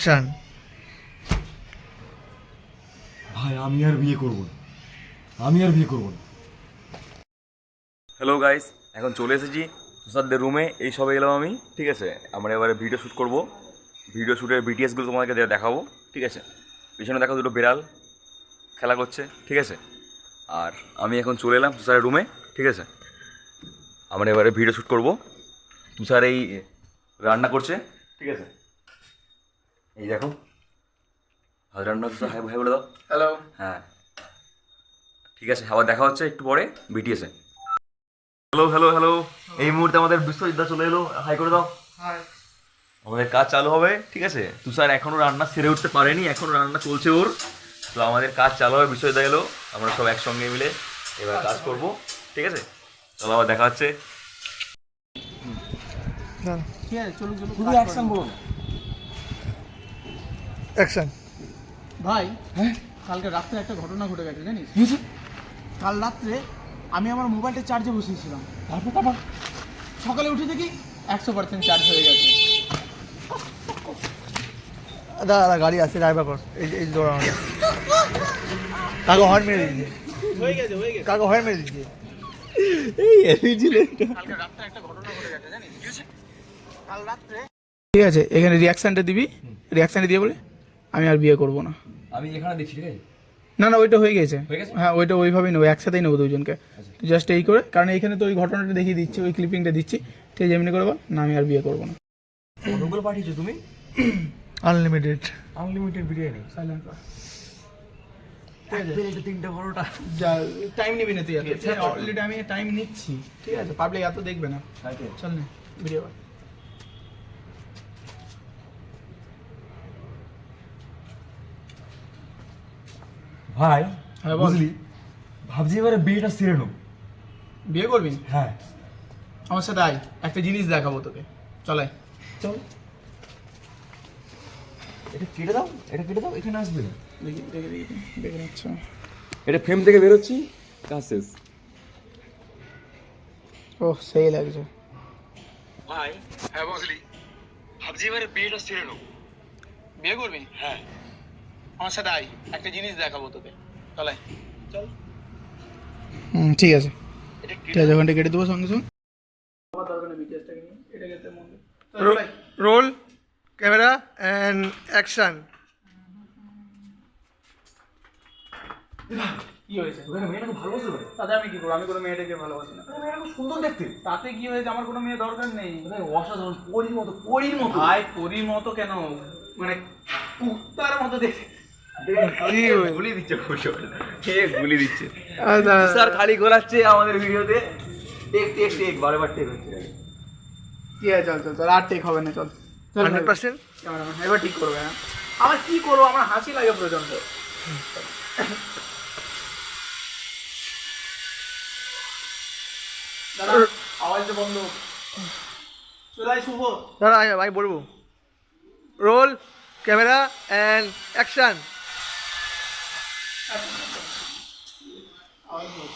Action. ভাই আমি আর বিয়ে করব না, আমি আর বিয়ে করব না। হ্যালো গাইস, এখন চলে এসেছি তুষারদের রুমে। এই সবে এলাম আমি, ঠিক আছে। আমরা এবারে ভিডিও শ্যুট করব। ভিডিও শ্যুটের বিটিএসগুলো তোমাদেরকে দেখাবো, ঠিক আছে। পিছনে দেখো দুটো বিড়াল খেলা করছে, ঠিক আছে। আর আমি এখন চলে এলাম তুষারের রুমে, ঠিক আছে। আমরা এবারে ভিডিও শ্যুট করব। তুষার এই রান্না করছে, ঠিক আছে। এই দেখো ভাত রান্না। তুষার হাই ভাই বলে দাও। হ্যালো। হ্যাঁ ঠিক আছে, আবার দেখা হচ্ছে একটু পরে বিটিএসে। হ্যালো হ্যালো হ্যালো, এই মুহূর্তে আমাদের বিশ্বজিৎ দা চলে এলো। হাই করে দাও। হাই। আমাদের কাজ চালু হবে, ঠিক আছে। তুষার এখনও রান্না সেরে উঠতে পারেনি, এখনও রান্না চলছে ওর। তো আমাদের কাজ চালু হবে, বিশ্বজিৎ দা এলো। আমরা সব একসঙ্গে মিলে এবার কাজ করব, ঠিক আছে। চলো আবার দেখা হচ্ছে। ঠিক আছে, চলুন চলুন। তুমি অ্যাকশন বলো না। অ্যাকশন। ভাই, হ্যাঁ কালকে রাত্রে একটা ঘটনা ঘটে গেছে জানিস? কি হয়েছে? কাল রাত্রে আমি আমার মোবাইলটা চার্জে বসিয়েছিলাম, তারপর সকালে উঠে দেখি 100% চার্জ হয়ে গেছে। দাদা গাড়ি আছে, ড্রাইভার কর। এই দৌড়া আমাদের কাকে হর্ন মেরে দিচ্ছে, হয়ে গেছে কাকে হর্ন মেরে দিচ্ছে। কালকে রাত্রে একটা ঘটনা ঘটে গেছে জানিস? কি হয়েছে? কাল রাত্রে ঠিক আছে, এখানে রিয়াকশনটা দিবি, রিয়াকশনটা দিয়ে বলে আমি আর বিয়ে করব না। আমি এখানে দেখছি, ঠিক আছে। না না, ওইটা হয়ে গেছে। হয়ে গেছে? হ্যাঁ, ওইটা ওইভাবেই নেবো, একসাথেই নেবো দুজনকে। জাস্ট এই করে, কারণ এইখানে তো ওই ঘটনাটা দেখিয়ে দিচ্ছি, ওই ক্লিপিংটা দিচ্ছি। ঠিক আছে, এমনি করে বল না আমি আর বিয়ে করবো না। কতগুলো পাঠিয়েছো তুমি? আনলিমিটেড। আনলিমিটেড বিরিয়ানি, সাইলেন্ট কর। তিনটা বড়টা। যা টাইম নিবি না তুই, অলরেডি আমি টাইম নিচ্ছি, ঠিক আছে। পাবলিক এত দেখবে না। চল না ভিডিও। ভাই হ্যাঁ বল। বুঝলি, ভাবছি এবারে বিয়েটা সেরে নেব। বিয়ে করবি? হ্যাঁ আমার সাথে আয়, একটা জিনিস দেখাবো তোকে। চলাই চল। এটা কেটে দাও, এটা কেটে দাও, এখানে আসবে না। দেখি দেখে দেখি দেখে আচ্ছা। এটা ফ্রেম থেকে বেরোচ্ছি, কাজ শেষ। ও সেই লাগছে ভাই হ্যাঁ বুঝলি, ভাবছি এবারে বিয়েটা সেরে নেব। বিয়ে করবি? হ্যাঁ আমার সাথে আয়, একটা জিনিস দেখাবো তোকে। চলাই চল। ঠিক আছে, ঠিক আছে, ওখানটা কেটে দেবো সঙ্গে সঙ্গে। Roll, camera and action. কি হয়েছে? ওখানে মেয়েটাকে ভালোবাসতে পারে। তাতে আমি কি করবো? আমি কোনো মেয়েটাকে ভালোবাসি না। মেয়েটা খুব সুন্দর দেখতে। তাতে কি হয়েছে? আমার কোনো মেয়ে দরকার নেই। অসাধারণ, পরীর মতো, পরীর মতো। ভাই পরীর মতো কেন, মানে কুত্তার মতো দেখতে। গুলি দিচ্ছে, কে গুলি দিচ্ছে? তুষার খালি গোলাচ্ছে আমাদের ভিডিওতে। টেক টেক টেক, বারবার টেক হচ্ছে। ঠিক আছে, চল চল চল, আর টেক হবে না, চল চল। 100%। ক্যামেরাম্যান এবার ঠিক করবে। হ্যাঁ, আমার কি করবো, আমার হাসি লাগে প্রচন্ড। দাদা আওয়াজটা বন্ধ। চলাই শুভ। দাঁড়া আমি বলবো। Roll, camera and action. আওয়াজ বল।